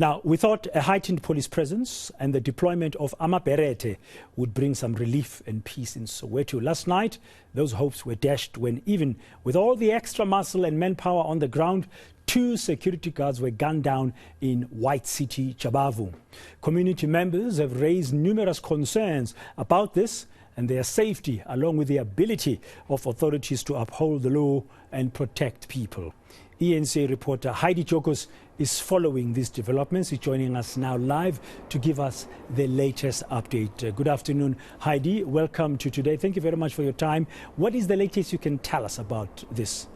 Now, we thought a heightened police presence and the deployment of amaberete would bring some relief and peace in Soweto. Last night, those hopes were dashed when, even with all the extra muscle and manpower on the ground, 2 security guards were gunned down in White City, Jabavu. Community members have raised numerous concerns about this and their safety, along with the ability of authorities to uphold the law and protect people. eNCA reporter Heidi Giokos is following these developments. He's joining us now live to give us the latest update. Good afternoon, Heidi. Welcome to today. Thank you very much for your time. What is the latest you can tell us about this?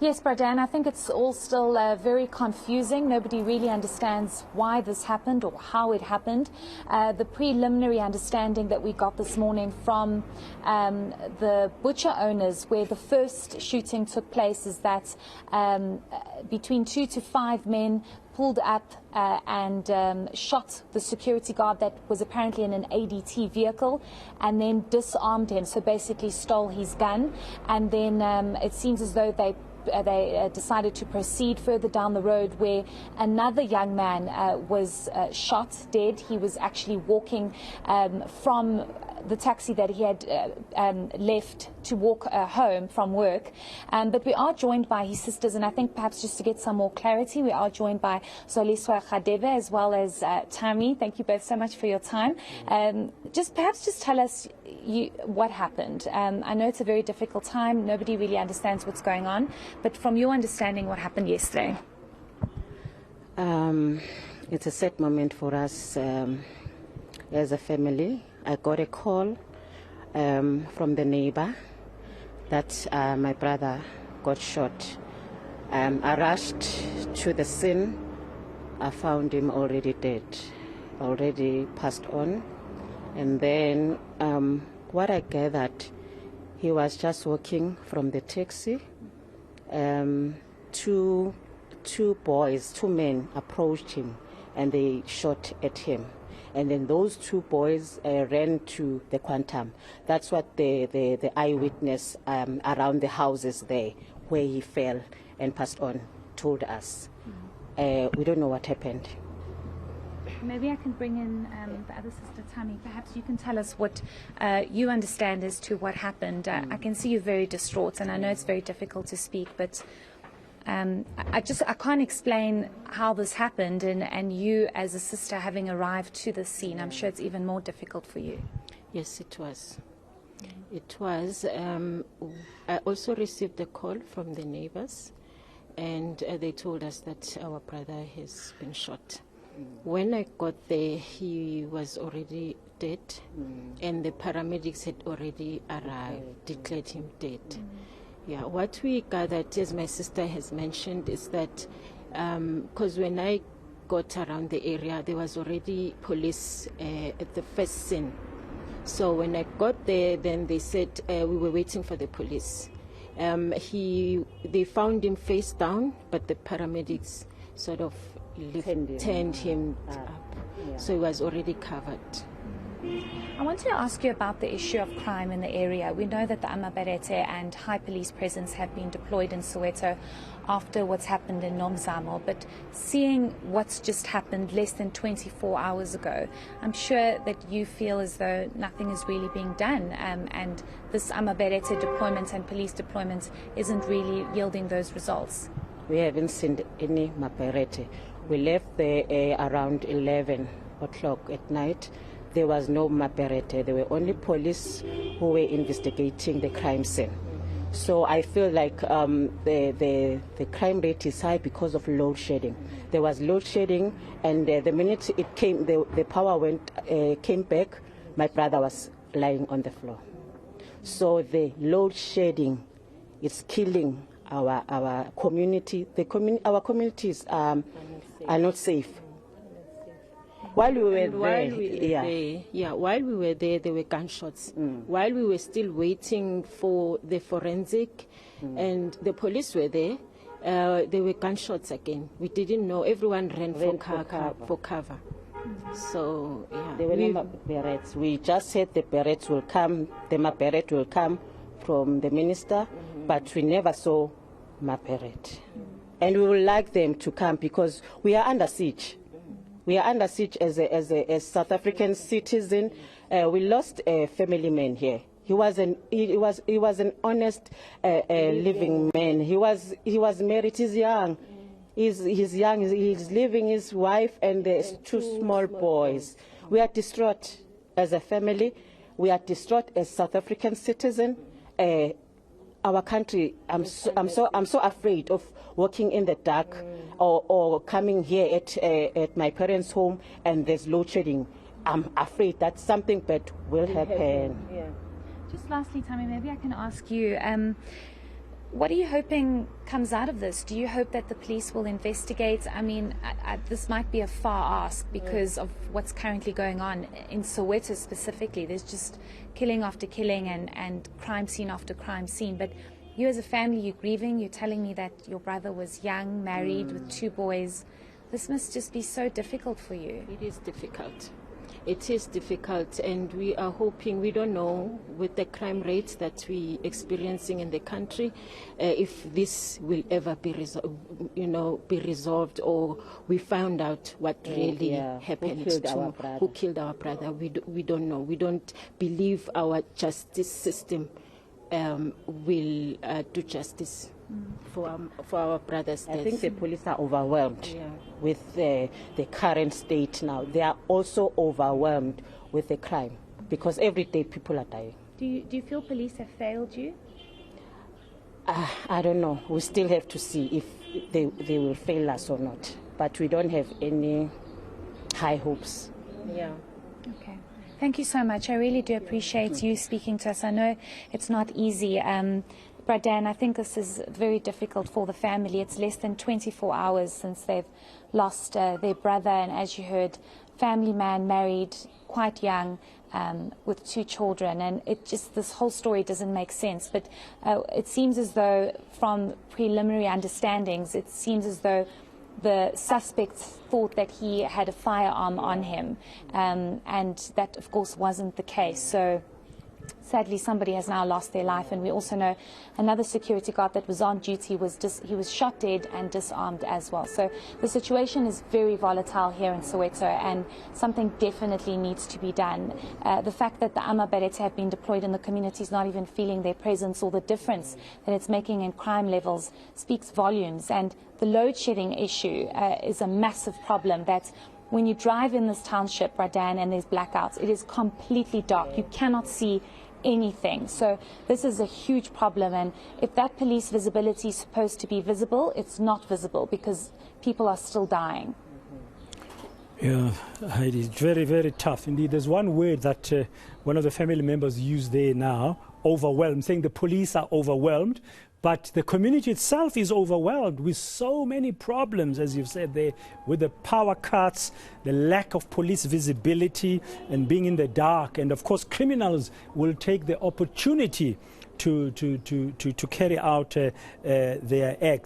Yes, Bradan, I think it's all still very confusing. Nobody really understands why this happened or how it happened. The preliminary understanding that we got this morning from the butcher owners, where the first shooting took place, is that between 2 to 5 men pulled up and shot the security guard that was apparently in an ADT vehicle, and then disarmed him, so basically stole his gun. And then it seems as though they decided to proceed further down the road, where another young man was shot dead. He was actually walking from the taxi that he had left to walk home from work. But we are joined by his sisters, and I think perhaps just to get some more clarity, we are joined by Zoliswa Khadebe as well as Tami. Thank you both so much for your time. Just tell us what happened. I know it's a very difficult time. Nobody really understands what's going on. But from your understanding, what happened yesterday? It's a sad moment for us as a family. I got a call from the neighbor that my brother got shot. I rushed to the scene. I found him already dead, already passed on. And then what I gathered, he was just walking from the taxi. Two men approached him and they shot at him. And then those 2 boys ran to the quantum. That's what the eyewitness around the houses there, where he fell and passed on, told us. We don't know what happened. Maybe I can bring in the other sister, Tami. Perhaps you can tell us what you understand as to what happened. I can see you're very distraught, and I know it's very difficult to speak, but I can't explain how this happened, and you as a sister having arrived to the scene, I'm sure it's even more difficult for you. Yes, it was. It was. I also received a call from the neighbors, and they told us that our brother has been shot. When I got there, he was already dead, and the paramedics had already arrived, declared him dead. Yeah, what we gathered, as my sister has mentioned, is that because when I got around the area, there was already police at the first scene. So when I got there, then they said we were waiting for the police. They found him face down, but the paramedics sort of turned him up. So he was already covered. I want to ask you about the issue of crime in the area. We know that the amaberete and high police presence have been deployed in Soweto after what's happened in Nomzamo, but seeing what's just happened less than 24 hours ago, I'm sure that you feel as though nothing is really being done, and this amaberete deployment and police deployment isn't really yielding those results. We haven't seen any maberete. We left there around 11 o'clock at night. There was no maberete. There were only police who were investigating the crime scene. So I feel like the crime rate is high because of load shedding. There was load shedding, and the minute it came, the power came back, my brother was lying on the floor. So the load shedding is killing our community. Our communities are not safe. While we were there, there were gunshots. While we were still waiting for the forensic, and the police were there, there were gunshots again. We didn't know. Everyone ran for cover. So yeah, there were no berets. We just said the berets will come. The beret will come from the minister, but we never saw beret. And we would like them to come because we are under siege. We are under siege as South African citizen. We lost a family man here. He was an honest living man. He was married. He's young. He's young. He's leaving his wife and the two small boys. We are distraught as a family. We are distraught as South African citizen. Our country. I'm so afraid of walking in the dark or coming here at my parents' home and there's load shedding. I'm afraid that something bad will happen. Yeah. Just lastly, Tammy, maybe I can ask you, what are you hoping comes out of this? Do you hope that the police will investigate? I mean, this might be a far ask because of what's currently going on in Soweto specifically. There's just killing after killing and crime scene after crime scene. But you as a family, you're grieving. You're telling me that your brother was young, married with 2 boys. This must just be so difficult for you. It is difficult. It is difficult, and we are hoping, we don't know, with the crime rates that we're experiencing in the country, if this will ever be resolved, or we found out what really happened who killed our brother. We don't know. We don't believe our justice system will do justice for our brothers' deaths. I think the police are overwhelmed with the current state now. They are also overwhelmed with the crime because every day people are dying. Do you feel police have failed you? I don't know. We still have to see if they will fail us or not. But we don't have any high hopes. Yeah. Okay. Thank you so much. I really do appreciate you speaking to us. I know it's not easy. Bradan, I think this is very difficult for the family. It's less than 24 hours since they've lost their brother, and as you heard, family man, married, quite young, with 2 children, and this whole story doesn't make sense. But it seems as though, from preliminary understandings, it seems as though the suspects thought that he had a firearm on him, and that, of course, wasn't the case. So sadly, somebody has now lost their life, and we also know another security guard that was on duty he was shot dead and disarmed as well. So the situation is very volatile here in Soweto, and something definitely needs to be done. The fact that the Amaberete have been deployed in the community is not even feeling their presence, or the difference that it's making in crime levels, speaks volumes. And the load shedding issue is a massive problem. That when you drive in this township, Bradan, and there's blackouts, it is completely dark. You cannot see anything. So this is a huge problem, and if that police visibility is supposed to be visible, it's not visible because people are still dying. Yeah, Heidi, it's very, very tough. Indeed, there's one word that one of the family members used there now, overwhelmed, saying the police are overwhelmed. But the community itself is overwhelmed with so many problems, as you've said there, with the power cuts, the lack of police visibility and being in the dark. And of course, criminals will take the opportunity to carry out their act.